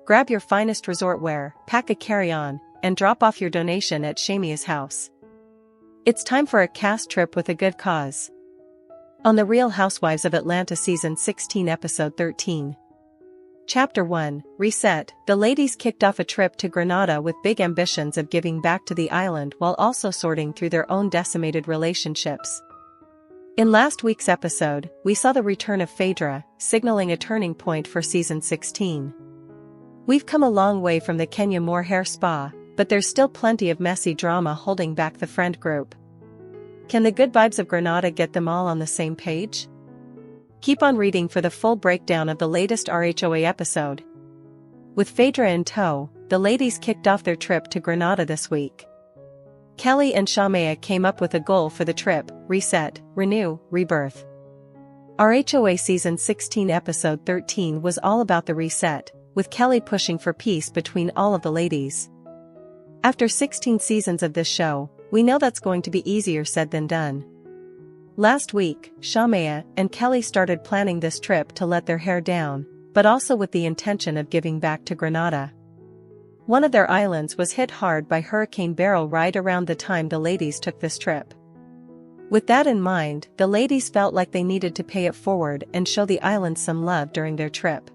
Grab your finest resort wear, pack a carry-on, and drop off your donation at Shamea's house. It's time for a cast trip with a good cause. On the Real Housewives of Atlanta Season 16 Episode 13. Chapter 1, Reset. The ladies kicked off a trip to Grenada with big ambitions of giving back to the island while also sorting through their own decimated relationships. In last week's episode, we saw the return of Phaedra, signaling a turning point for Season 16. We've come a long way from the Kenya Moore hair spa, but there's still plenty of messy drama holding back the friend group. Can the good vibes of Grenada get them all on the same page? Keep on reading for the full breakdown of the latest RHOA episode. With Phaedra in tow, the ladies kicked off their trip to Grenada this week. Kelli and Shamea came up with a goal for the trip: reset, renew, rebirth. RHOA Season 16 Episode 13 was all about the reset, with Kelli pushing for peace between all of the ladies. After 16 seasons of this show, we know that's going to be easier said than done. Last week, Shamea and Kelli started planning this trip to let their hair down, but also with the intention of giving back to Grenada. One of their islands was hit hard by Hurricane Beryl right around the time the ladies took this trip. With that in mind, the ladies felt like they needed to pay it forward and show the island some love during their trip.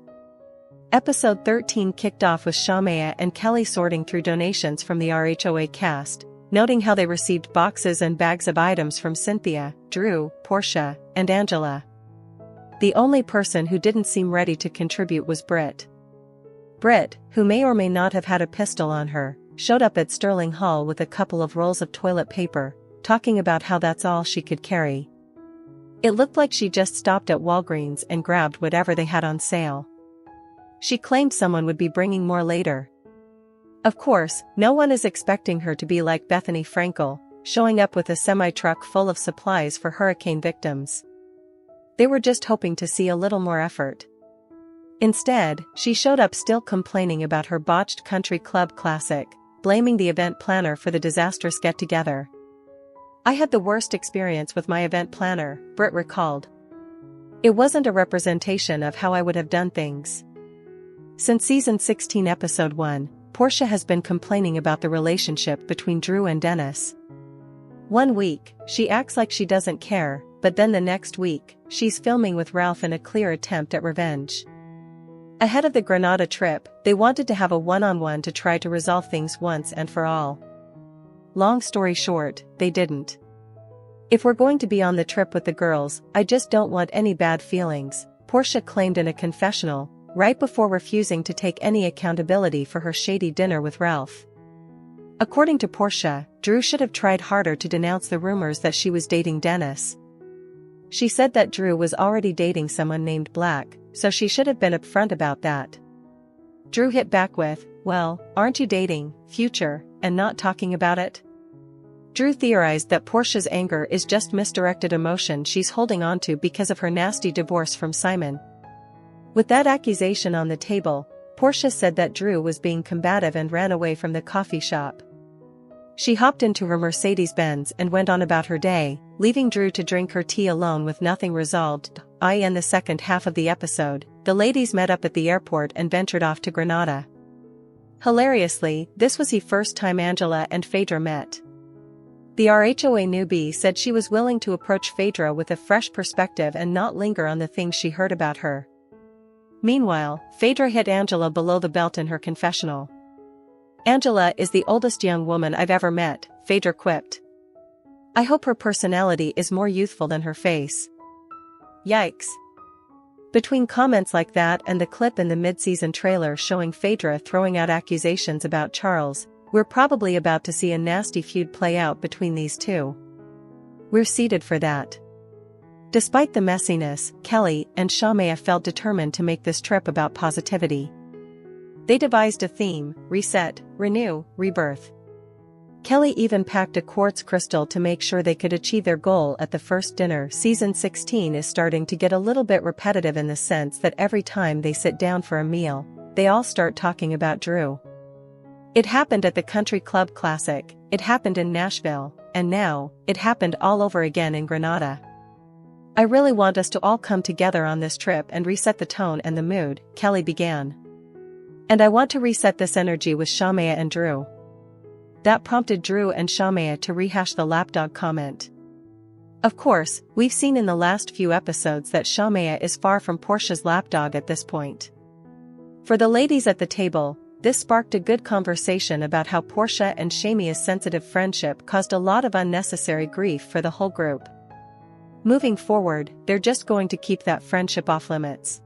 Episode 13 kicked off with Shamea and Kelli sorting through donations from the RHOA cast, noting how they received boxes and bags of items from Cynthia, Drew, Porsha, and Angela. The only person who didn't seem ready to contribute was Brit. Brit, who may or may not have had a pistol on her, showed up at Sterling Hall with a couple of rolls of toilet paper, talking about how that's all she could carry. It looked like she just stopped at Walgreens and grabbed whatever they had on sale. She claimed someone would be bringing more later. Of course, no one is expecting her to be like Bethany Frankel, showing up with a semi-truck full of supplies for hurricane victims. They were just hoping to see a little more effort. Instead, she showed up still complaining about her botched country club classic, blaming the event planner for the disastrous get-together. "I had the worst experience with my event planner," Brit recalled. "It wasn't a representation of how I would have done things." Since Season 16 Episode 1, Porsha has been complaining about the relationship between Drew and Dennis. One week, she acts like she doesn't care, but then the next week, she's filming with Ralph in a clear attempt at revenge. Ahead of the Grenada trip, they wanted to have a one-on-one to try to resolve things once and for all. Long story short, they didn't. "If we're going to be on the trip with the girls, I just don't want any bad feelings," Porsha claimed in a confessional, right before refusing to take any accountability for her shady dinner with Ralph. According to Porsha, Drew should have tried harder to denounce the rumors that she was dating Dennis. She said that Drew was already dating someone named Black, so she should have been upfront about that. Drew hit back with, "Well, aren't you dating Future and not talking about it?" Drew theorized that Porsha's anger is just misdirected emotion she's holding onto because of her nasty divorce from Simon. With that accusation on the table, Porsha said that Drew was being combative and ran away from the coffee shop. She hopped into her Mercedes-Benz and went on about her day, leaving Drew to drink her tea alone with nothing resolved. In the second half of the episode, the ladies met up at the airport and ventured off to Grenada. Hilariously, this was the first time Angela and Phaedra met. The RHOA newbie said she was willing to approach Phaedra with a fresh perspective and not linger on the things she heard about her. Meanwhile, Phaedra hit Angela below the belt in her confessional. "Angela is the oldest young woman I've ever met," Phaedra quipped. "I hope her personality is more youthful than her face." Yikes. Between comments like that and the clip in the mid-season trailer showing Phaedra throwing out accusations about Charles, we're probably about to see a nasty feud play out between these two. We're seated for that. Despite the messiness, Kelli and Shamea felt determined to make this trip about positivity. They devised a theme: reset, renew, rebirth. Kelli even packed a quartz crystal to make sure they could achieve their goal at the first dinner. Season 16 is starting to get a little bit repetitive in the sense that every time they sit down for a meal, they all start talking about Drew. It happened at the Country Club Classic, it happened in Nashville, and now, it happened all over again in Grenada. "I really want us to all come together on this trip and reset the tone and the mood," Kelli began. And I want to reset this energy with Shamea and Drew. That prompted Drew and Shamea to rehash the lapdog comment. Of course, we've seen in the last few episodes that Shamea is far from Porsha's lapdog at this point. For the ladies at the table, this sparked a good conversation about how Porsha and Shamea's sensitive friendship caused a lot of unnecessary grief for the whole group. Moving forward, they're just going to keep that friendship off limits.